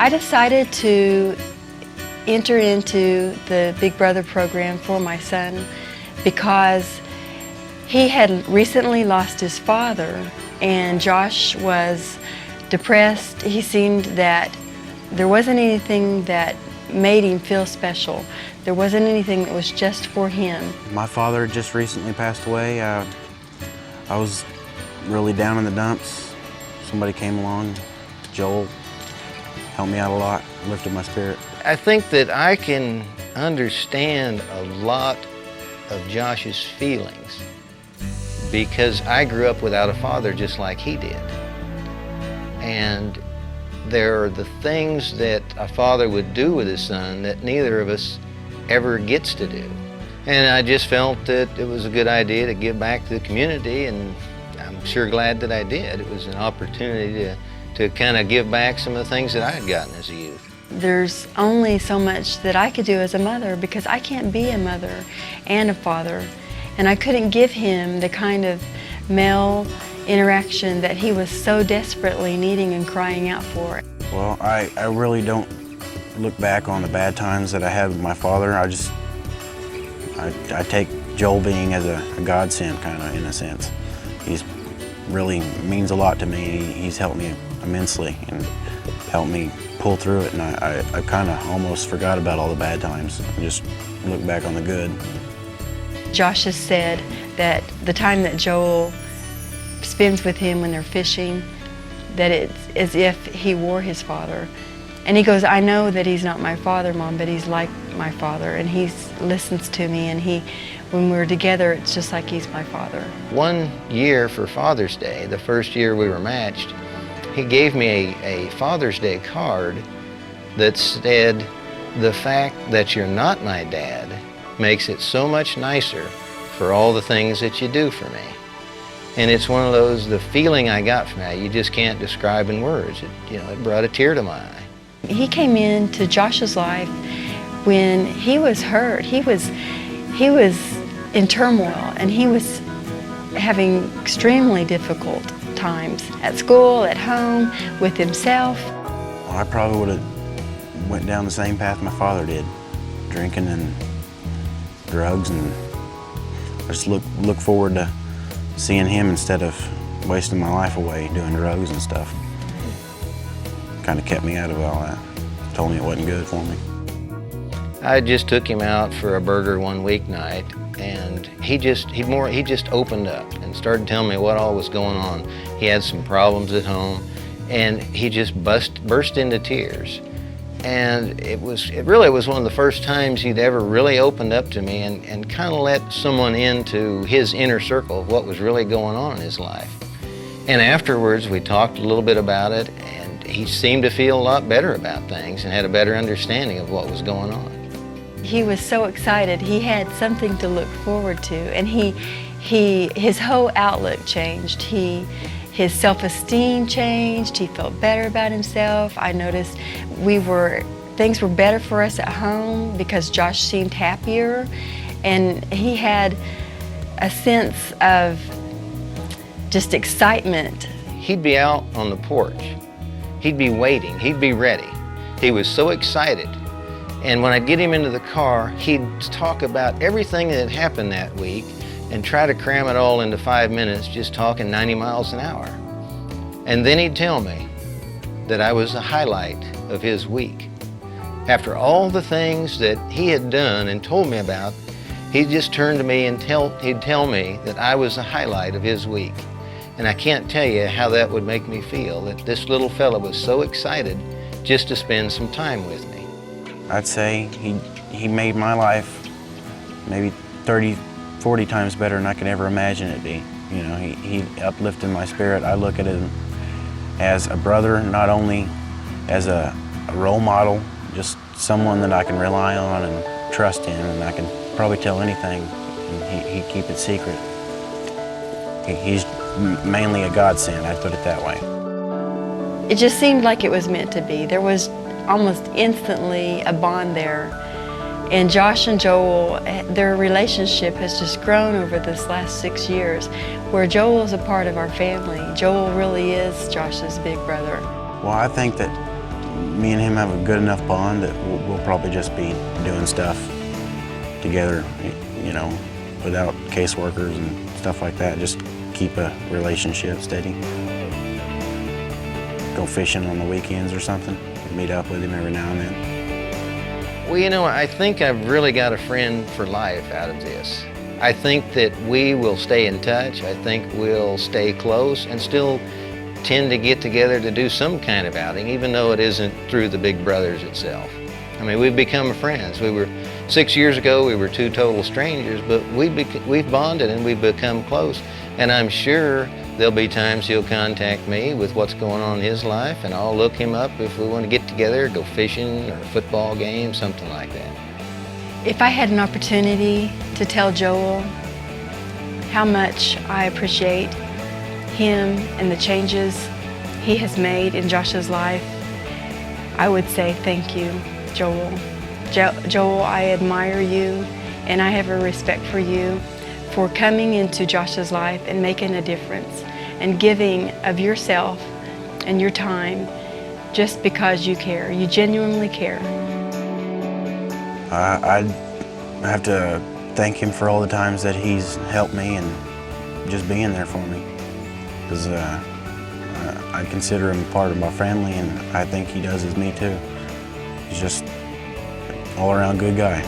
I decided to enter into the Big Brother program for my son because he had recently lost his father, and Josh was depressed. He seemed that there wasn't anything that made him feel special. There wasn't anything that was just for him. My father just recently passed away. I was really down in the dumps. Somebody came along, Joel, helped me out a lot, lifted my spirit. I think that I can understand a lot of Josh's feelings because I grew up without a father just like he did. And there are the things that a father would do with his son that neither of us ever gets to do. And I just felt that it was a good idea to give back to the community, and I'm sure glad that I did. It was an opportunity to kind of give back some of the things that I had gotten as a youth. There's only so much that I could do as a mother because I can't be a mother and a father, and I couldn't give him the kind of male interaction that he was so desperately needing and crying out for. Well, I really don't look back on the bad times that I had with my father. I take Joel being as a godsend, kind of, in a sense. He's really means a lot to me. He's helped me immensely and helped me pull through it, and I kind of almost forgot about all the bad times and just look back on the good. Josh has said that the time that Joel spends with him when they're fishing, that it's as if he were his father. And he goes, I know that he's not my father, Mom, but he's like my father, and he listens to me, and when we're together, it's just like he's my father. One year for Father's Day, the first year we were matched, he gave me a Father's Day card that said, the fact that you're not my dad makes it so much nicer for all the things that you do for me. And it's one of those, the feeling I got from that, you just can't describe in words. It brought a tear to my eye. He came into Josh's life when he was hurt. He was in turmoil, and he was having extremely difficult times at school, at home, with himself. Well, I probably would have went down the same path my father did, drinking and drugs, and I just look forward to seeing him instead of wasting my life away doing drugs and stuff. Kind of kept me out of all that. Told me it wasn't good for me. I just took him out for a burger one weeknight, and he just opened up and started telling me what all was going on. He had some problems at home, and he just burst into tears. And it really was one of the first times he'd ever really opened up to me and kind of let someone into his inner circle of what was really going on in his life. And afterwards, we talked a little bit about it, and he seemed to feel a lot better about things and had a better understanding of what was going on. He was so excited. He had something to look forward to, and his whole outlook changed. His self-esteem changed. He felt better about himself. I noticed things were better for us at home because Josh seemed happier, and he had a sense of just excitement. He'd be out on the porch. He'd be waiting. He'd be ready. He was so excited. And when I'd get him into the car, he'd talk about everything that had happened that week and try to cram it all into 5 minutes, just talking 90 miles an hour. And then he'd tell me that I was the highlight of his week. After all the things that he had done and told me about, he'd just turn to me and he'd tell me that I was the highlight of his week. And I can't tell you how that would make me feel, that this little fella was so excited just to spend some time with me. I'd say he made my life maybe 30, 40 times better than I could ever imagine it be. You know, he uplifted my spirit. I look at him as a brother, not only as a role model, just someone that I can rely on and trust in, and I can probably tell anything, and he'd keep it secret. He's mainly a godsend, I'd put it that way. It just seemed like it was meant to be. There was almost instantly a bond there. And Josh and Joel, their relationship has just grown over this last 6 years, where Joel is a part of our family. Joel really is Josh's big brother. Well, I think that me and him have a good enough bond that we'll probably just be doing stuff together, you know, without caseworkers and stuff like that. Just keep a relationship steady. Go fishing on the weekends or something. Meet up with him every now and then. Well, you know, I think I've really got a friend for life out of this. I think that we will stay in touch. I think we'll stay close and still tend to get together to do some kind of outing, even though it isn't through the Big Brothers itself. I mean, we've become friends. 6 years ago, we were two total strangers, but we've bonded and we've become close. And I'm sure there'll be times he'll contact me with what's going on in his life, and I'll look him up if we want to get together, go fishing or a football game, something like that. If I had an opportunity to tell Joel how much I appreciate him and the changes he has made in Josh's life, I would say thank you, Joel. Joel, I admire you and I have a respect for you for coming into Josh's life and making a difference and giving of yourself and your time just because you care. You genuinely care. I have to thank him for all the times that he's helped me and just being there for me. Because I consider him part of my family, and I think he does as me too. He's just an all-around good guy.